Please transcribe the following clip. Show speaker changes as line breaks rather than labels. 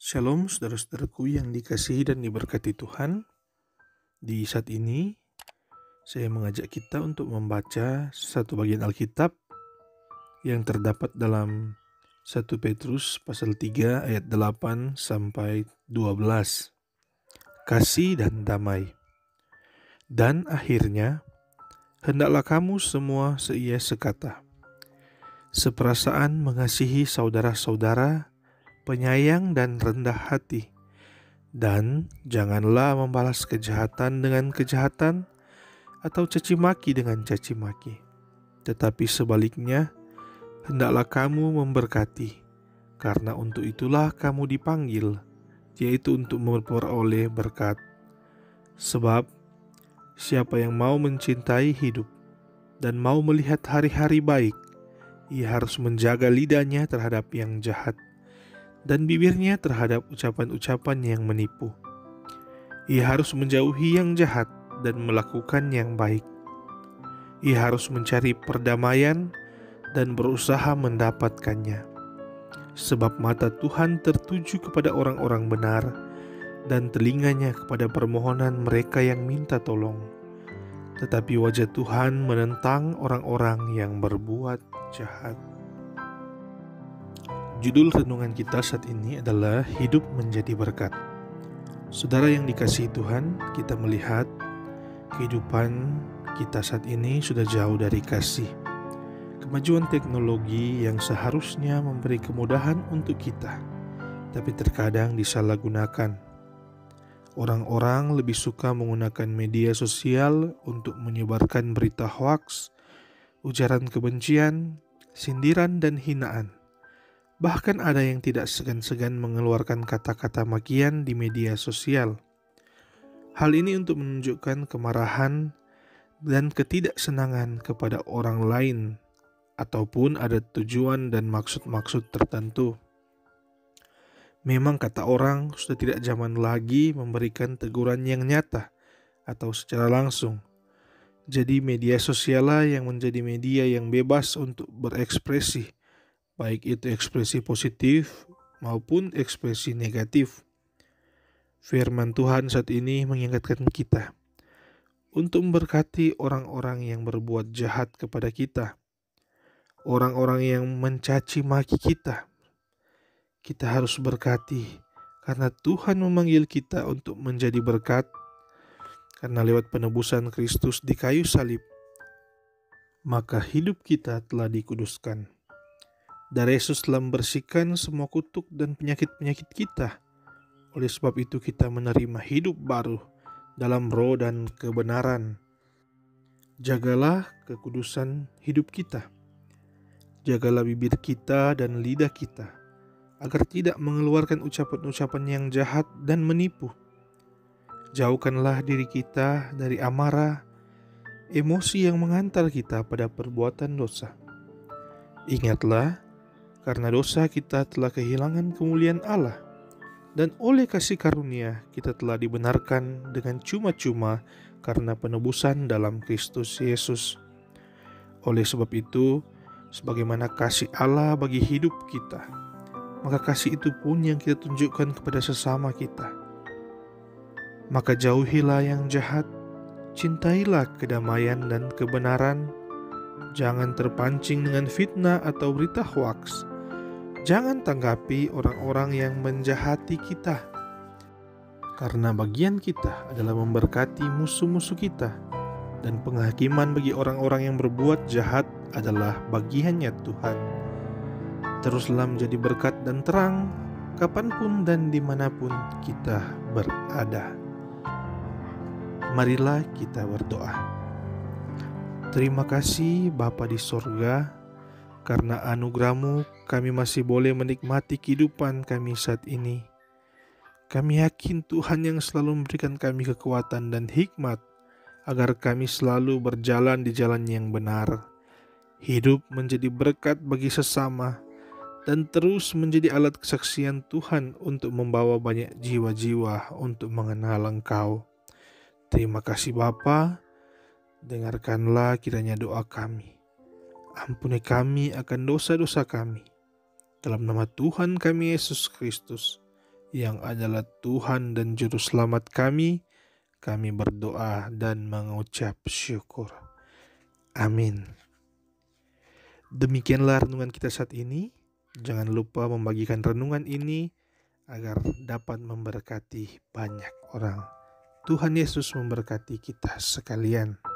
Shalom saudara-saudaraku yang dikasihi dan diberkati Tuhan. Di saat ini saya mengajak kita untuk membaca satu bagian Alkitab yang terdapat dalam 1 Petrus pasal 3 ayat 8 sampai 12. Kasih dan damai. Dan akhirnya hendaklah kamu semua seia sekata, seperasaan mengasihi saudara-saudara, penyayang dan rendah hati, dan janganlah membalas kejahatan dengan kejahatan atau caci maki dengan caci maki, tetapi sebaliknya hendaklah kamu memberkati, karena untuk itulah kamu dipanggil, yaitu untuk memperoleh berkat. Sebab siapa yang mau mencintai hidup dan mau melihat hari-hari baik, ia harus menjaga lidahnya terhadap yang jahat dan bibirnya terhadap ucapan-ucapan yang menipu. Ia harus menjauhi yang jahat dan melakukan yang baik. Ia harus mencari perdamaian dan berusaha mendapatkannya. Sebab mata Tuhan tertuju kepada orang-orang benar dan telinganya kepada permohonan mereka yang minta tolong. Tetapi wajah Tuhan menentang orang-orang yang berbuat jahat. Judul renungan kita saat ini adalah Hidup Menjadi Berkat. Saudara yang dikasihi Tuhan, kita melihat kehidupan kita saat ini sudah jauh dari kasih. Kemajuan teknologi yang seharusnya memberi kemudahan untuk kita, tapi terkadang disalahgunakan. Orang-orang lebih suka menggunakan media sosial untuk menyebarkan berita hoaks, ujaran kebencian, sindiran dan hinaan. Bahkan ada yang tidak segan-segan mengeluarkan kata-kata makian di media sosial. Hal ini untuk menunjukkan kemarahan dan ketidaksenangan kepada orang lain, ataupun ada tujuan dan maksud-maksud tertentu. Memang kata orang sudah tidak zaman lagi memberikan teguran yang nyata atau secara langsung. Jadi media sosial yang menjadi media yang bebas untuk berekspresi, baik itu ekspresi positif maupun ekspresi negatif. Firman Tuhan saat ini mengingatkan kita untuk memberkati orang-orang yang berbuat jahat kepada kita, orang-orang yang mencaci maki kita. Kita harus berkati karena Tuhan memanggil kita untuk menjadi berkat, karena lewat penebusan Kristus di kayu salib, maka hidup kita telah dikuduskan. Darah Yesus telah membersihkan semua kutuk dan penyakit-penyakit kita. Oleh sebab itu kita menerima hidup baru dalam roh dan kebenaran. Jagalah kekudusan hidup kita. Jagalah bibir kita dan lidah kita, agar tidak mengeluarkan ucapan-ucapan yang jahat dan menipu. Jauhkanlah diri kita dari amarah, emosi yang mengantar kita pada perbuatan dosa. Ingatlah, karena dosa kita telah kehilangan kemuliaan Allah, dan oleh kasih karunia kita telah dibenarkan dengan cuma-cuma karena penebusan dalam Kristus Yesus. Oleh sebab itu, sebagaimana kasih Allah bagi hidup kita, maka kasih itu pun yang kita tunjukkan kepada sesama kita. Maka jauhilah yang jahat, cintailah kedamaian dan kebenaran, jangan terpancing dengan fitnah atau berita hoaks. Jangan tanggapi orang-orang yang menjahati kita, karena bagian kita adalah memberkati musuh-musuh kita, dan penghakiman bagi orang-orang yang berbuat jahat adalah bagiannya Tuhan. Teruslah menjadi berkat dan terang kapanpun dan dimanapun kita berada. Marilah kita berdoa. Terima kasih Bapa di sorga, karena anugerah-Mu kami masih boleh menikmati kehidupan kami saat ini. Kami yakin Tuhan yang selalu memberikan kami kekuatan dan hikmat agar kami selalu berjalan di jalan yang benar, hidup menjadi berkat bagi sesama, dan terus menjadi alat kesaksian Tuhan untuk membawa banyak jiwa-jiwa untuk mengenal Engkau. Terima kasih Bapa, dengarkanlah kiranya doa kami. Ampuni kami akan dosa-dosa kami. Dalam nama Tuhan kami Yesus Kristus, yang adalah Tuhan dan Juru Selamat kami berdoa dan mengucap syukur. Amin. Demikianlah renungan kita saat ini. Jangan lupa membagikan renungan ini agar dapat memberkati banyak orang. Tuhan Yesus memberkati kita sekalian.